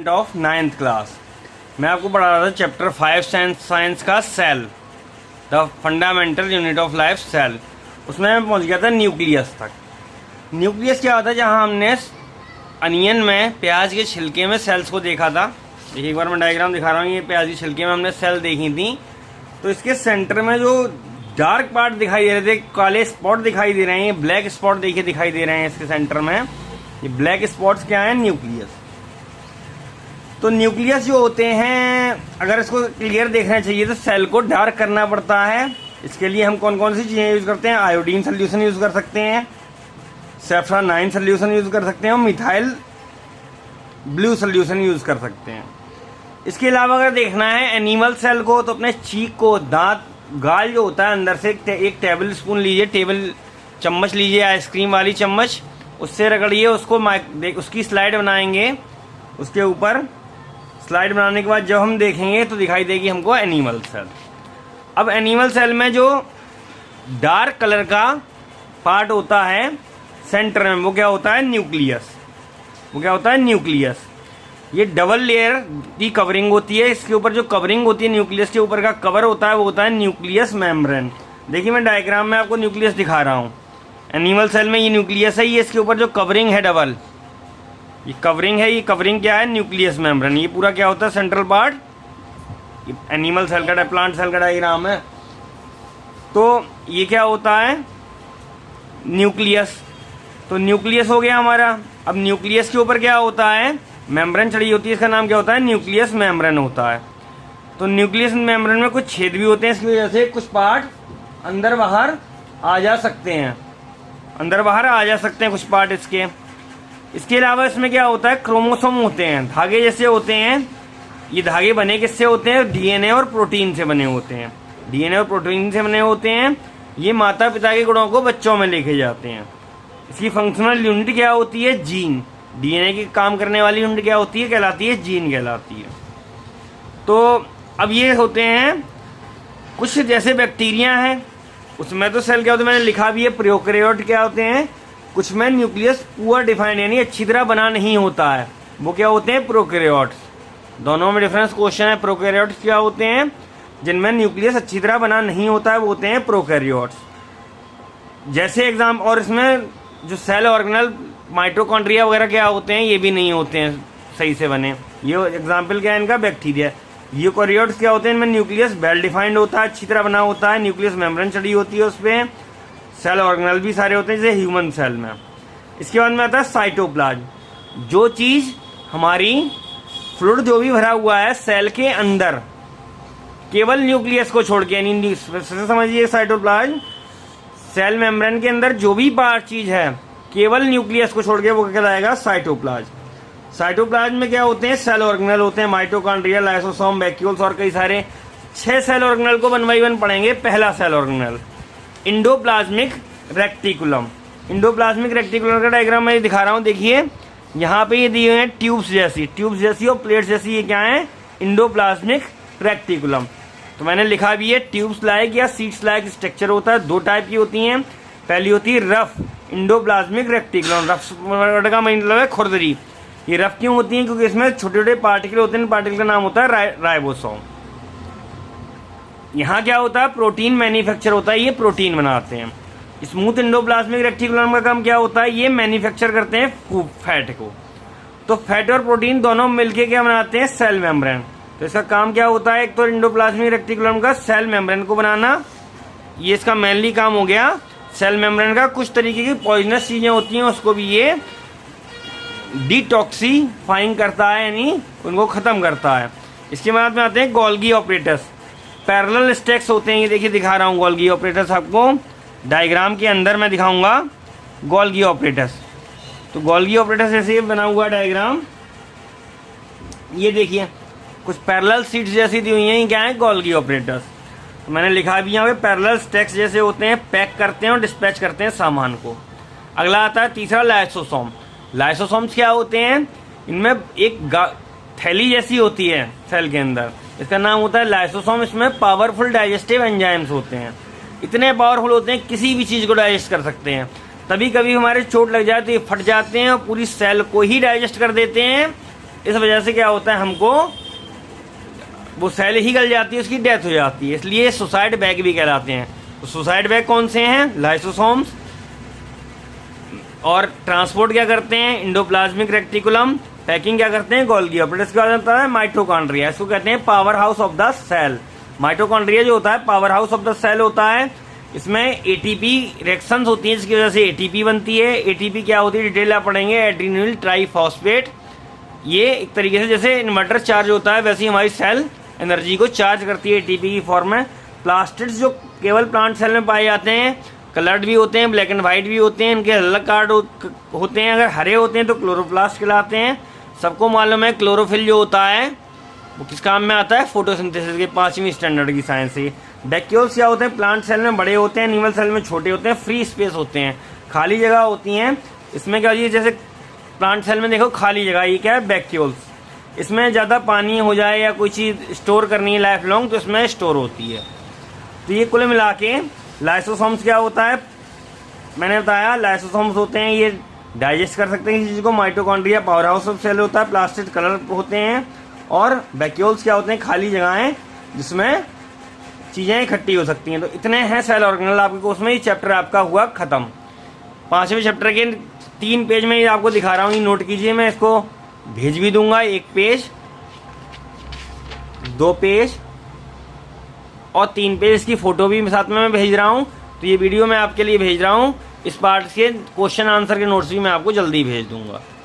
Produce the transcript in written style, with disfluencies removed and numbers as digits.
Student of 9th class. मैं आपको पढ़ा रहा था चैप्टर 5 साइंस का cell, the fundamental unit of life cell. उसमें मैं पहुंच गया था न्यूक्लियस तक। न्यूक्लियस क्या होता है? जहां हमने अनियन में, प्याज के छिलके में सेल्स को देखा था। देखिए एक बार मैं डायग्राम दिखा रहा हूँ। ये प्याज के छिलके में हमने सेल देखी थी। तो इसके सेंटर में जो डार्क पार्ट दिखाई दे रहे थे, काले स्पॉट दिखाई दे रहे हैं, ये ब्लैक स्पॉट देखिए दिखाई दे रहे हैं इसके सेंटर में। ये ब्लैक स्पॉट्स क्या है? न्यूक्लियस। तो न्यूक्लियस जो होते हैं, अगर इसको क्लियर देखना चाहिए तो सेल को डार्क करना पड़ता है। इसके लिए हम कौन कौन सी चीज़ें यूज़ करते हैं? आयोडीन सोल्यूशन यूज़ कर सकते हैं, सैफ्रॉन सोल्यूशन यूज़ कर सकते हैं और मिथाइल ब्लू सोल्यूशन यूज़ कर सकते हैं। इसके अलावा अगर देखना है एनिमल सेल को, तो अपने चीक को, दांत, गाल जो होता है अंदर से एक टेबल स्पून लीजिए, टेबल चम्मच लीजिए, आइसक्रीम वाली चम्मच, उससे रगड़िए उसको, उसकी स्लाइड बनाएंगे। उसके ऊपर स्लाइड बनाने के बाद जब हम देखेंगे तो दिखाई देगी हमको एनिमल सेल। अब एनिमल सेल में जो डार्क कलर का पार्ट होता है सेंटर में, वो क्या होता है? न्यूक्लियस। वो क्या होता है? न्यूक्लियस। ये डबल लेयर की कवरिंग होती है। इसके ऊपर जो कवरिंग होती है, न्यूक्लियस के ऊपर का कवर होता है, वो होता है न्यूक्लियस मेम्ब्रेन। देखिए मैं डायग्राम में आपको न्यूक्लियस दिखा रहा हूँ। एनिमल सेल में ये न्यूक्लियस है, ये इसके ऊपर जो कवरिंग है डबल, ये कवरिंग है। ये कवरिंग क्या है? Nucleus membrane. ये पूरा क्या होता है? Central part. ये एनिमल सेल का, प्लांट सेल का डायग्राम है। तो ये क्या होता है? न्यूक्लियस। तो न्यूक्लियस हो गया हमारा। अब न्यूक्लियस के ऊपर क्या होता है? मेम्ब्रेन चढ़ी होती है। इसका नाम क्या होता है? न्यूक्लियस मेम्ब्रेन होता है। तो न्यूक्लियस मेम्ब्रेन में कुछ छेद भी होते हैं, इसकी वजह से कुछ पार्ट अंदर बाहर आ जा सकते हैं, अंदर बाहर आ जा सकते हैं कुछ पार्ट इसके। इसके अलावा इसमें क्या होता है? क्रोमोसोम होते हैं, धागे जैसे होते हैं। ये धागे बने किससे होते हैं? डीएनए और प्रोटीन से बने होते हैं। डीएनए और प्रोटीन से बने होते हैं। ये माता पिता के गुणों को बच्चों में लेके जाते हैं। इसकी फंक्शनल यूनिट क्या होती है? जीन। डीएनए की काम करने वाली यूनिट क्या होती है? कहलाती है जीन कहलाती है। तो अब ये होते हैं कुछ जैसे बैक्टीरिया हैं, उसमें तो सेल क्या होते हैं, मैंने लिखा भी है। प्रोकैरियोट क्या होते हैं? कुछ में न्यूक्लियस पुअर डिफाइंड यानी अच्छी तरह बना नहीं होता है, वो क्या होते हैं? प्रोकैरियोट्स। दोनों में डिफरेंस क्वेश्चन है। प्रोकैरियोट्स क्या होते हैं? जिनमें न्यूक्लियस अच्छी तरह बना नहीं होता है, वो होते हैं प्रोकैरियोट्स। जैसे एग्जाम, और इसमें जो सेल ऑर्गेनल, माइटोकॉन्ड्रिया वगैरह क्या होते हैं? ये भी नहीं होते हैं सही से बने। ये एग्जाम्पल क्या है इनका? बैक्टीरिया। यूकैरियोट्स क्या होते हैं? इनमें न्यूक्लियस वेल डिफाइंड होता है, अच्छी तरह बना होता है, न्यूक्लियस मेम्ब्रेन चढ़ी होती है उस पर, सेल ऑर्गेनल भी सारे होते हैं जैसे ह्यूमन सेल में। इसके बाद में आता है साइटोप्लाज्म। जो चीज़ हमारी फ्लूइड जो भी भरा हुआ है सेल के अंदर, केवल न्यूक्लियस को छोड़ के, यानी समझिए साइटोप्लाज्म, सेल मेम्ब्रेन के अंदर जो भी पार्ट चीज है केवल न्यूक्लियस को छोड़ के, वो कहलाएगा साइटोप्लाज्म। साइटोप्लाज्म में क्या होते हैं? सेल ऑर्गेनल होते हैं, माइटोकॉन्ड्रिया, लाइसोसोम, वैक्यूल्स और कई सारे। 6 सेल ऑर्गेनल को 1 बाय 1 पढ़ेंगे। पहला cell organelle endoplasmic reticulum. Endoplasmic reticulum का डायग्राम मैं दिखा रहा हूँ। देखिए यहाँ पे ये दिए हुए हैं ट्यूब्स जैसी और प्लेट्स जैसी। ये क्या है? Endoplasmic reticulum. तो मैंने लिखा भी है ट्यूब्स लाइक या सीड्स लाइक स्ट्रक्चर होता है। 2 टाइप की होती हैं। पहली होती है rough endoplasmic reticulum. Rough word का मतलब है खुरदरी। ये रफ क्यों होती है? क्योंकि इसमें छोटे छोटे पार्टिकल होते हैं। पार्टिकल का नाम होता है राइबोसोम। यहाँ क्या होता है? प्रोटीन मैन्युफैक्चर होता है, ये प्रोटीन बनाते हैं। स्मूथ इंडोप्लाज्मिक रेक्टिकुलम का काम क्या होता है? ये मैन्युफैक्चर करते हैं फैट को। तो फैट और प्रोटीन दोनों मिलके क्या बनाते हैं? Cell membrane. तो इसका काम क्या होता है? एक तो इंडोप्लाज्मिक रेक्टिकुलम का सेल मेम्ब्रेन को बनाना, ये इसका मेनली काम हो गया। सेल मेम्ब्रेन का कुछ तरीके की पॉइजनस चीजें होती हैं, उसको भी ये डिटॉक्सीफाइंग करता है, यानी उनको खत्म करता है। इसके बाद में आते हैं गोल्गी ऑपरेटर्स। पैरेलल स्टैक्स होते हैं। ये देखिए दिखा रहा हूँ गोल्गी ऑपरेटर्स आपको डायग्राम के अंदर मैं दिखाऊंगा गोल्गी ऑपरेटर्स। तो गोल्गी ऑपरेटर्स ऐसे बना हुआ डायग्राम, ये देखिए कुछ पैरेलल सीट्स जैसी दी हुई हैं। ये क्या है? Golgi operators. तो मैंने लिखा भी यहाँ पे पैरेलल स्टैक्स जैसे होते हैं, पैक करते हैं और डिस्पैच करते हैं सामान को। अगला आता है तीसरा लाइसोसोम। लाइसोसोम्स क्या होते हैं? इनमें एक थैली जैसी होती है सेल के अंदर, इसका नाम होता है लाइसोसोम। इसमें पावरफुल डाइजेस्टिव एंजाइम्स होते हैं। इतने पावरफुल होते हैं किसी भी चीज़ को डाइजेस्ट कर सकते हैं। तभी कभी हमारे चोट लग जाए तो ये फट जाते हैं और पूरी सेल को ही डाइजेस्ट कर देते हैं इस वजह से क्या होता है, हमको वो सेल ही गल जाती है, उसकी डेथ हो जाती है, इसलिए सुसाइड बैग भी कहलाते हैं। तो सुसाइड बैग कौन से हैं? लाइसोसोम्स। और ट्रांसपोर्ट क्या करते हैं? Endoplasmic reticulum. पैकिंग क्या करते हैं? गोल्गी। और इसके बाद आता है माइटोकॉन्ड्रिया, इसको कहते हैं powerhouse of the cell. Mitochondria जो होता है powerhouse of the cell होता है। इसमें एटीपी रिएक्शंस होती हैं जिसकी वजह से एटीपी बनती है। एटीपी क्या होती है डिटेल आप पढ़ेंगे, एड्रीनल ट्राइफॉस्फेट। ये एक तरीके से जैसे इन्वर्टर चार्ज होता है वैसे ही हमारी सेल एनर्जी को चार्ज करती है एटीपी की फॉर्म में। प्लास्टिड्स जो केवल प्लांट सेल में पाए जाते हैं, कलर्ड भी होते हैं, ब्लैक एंड वाइट भी होते हैं, इनके अलग कार्ड होते हैं। अगर हरे होते हैं तो क्लोरोप्लास्ट कहलाते हैं। सबको मालूम है क्लोरोफिल जो होता है वो किस काम में आता है? फोटोसिंथेसिस के 5वीं स्टैंडर्ड की साइंस से। वैक्यूल्स क्या होते हैं? प्लांट सेल में बड़े होते हैं, एनिमल सेल में छोटे होते हैं, फ्री स्पेस होते हैं, खाली जगह होती हैं। इसमें क्या होती है, जैसे प्लांट सेल में देखो खाली जगह, ये क्या है? वैक्यूल्स। इसमें ज़्यादा पानी हो जाए या कोई चीज़ स्टोर करनी है लाइफ लॉन्ग तो इसमें स्टोर होती है। तो ये कुल मिला के लाइसोसोम्स क्या होता है? मैंने बताया लाइसोसोम्स होते हैं ये डाइजेस्ट कर सकते हैं किसी चीज़ को। Mitochondria powerhouse of cell होता है, प्लास्टिड कलर होते हैं। और वैक्यूल्स क्या होते हैं? खाली जगहें जिसमें चीज़ें इकट्ठी हो सकती हैं। तो इतने हैं सेल ऑर्गेनल आपके कोर्स में। ये चैप्टर आपका हुआ ख़त्म। 5वें चैप्टर के 3 पेज में ये आपको दिखा रहा हूँ, ये नोट कीजिए। मैं इसको भेज भी दूंगा, 1 पेज, 2 पेज और 3 पेज इसकी फ़ोटो भी साथ में मैं भेज रहा हूँ। तो ये वीडियो मैं आपके लिए भेज रहा हूँ। इस पार्ट के क्वेश्चन आंसर के नोट्स भी मैं आपको जल्दी भेज दूंगा।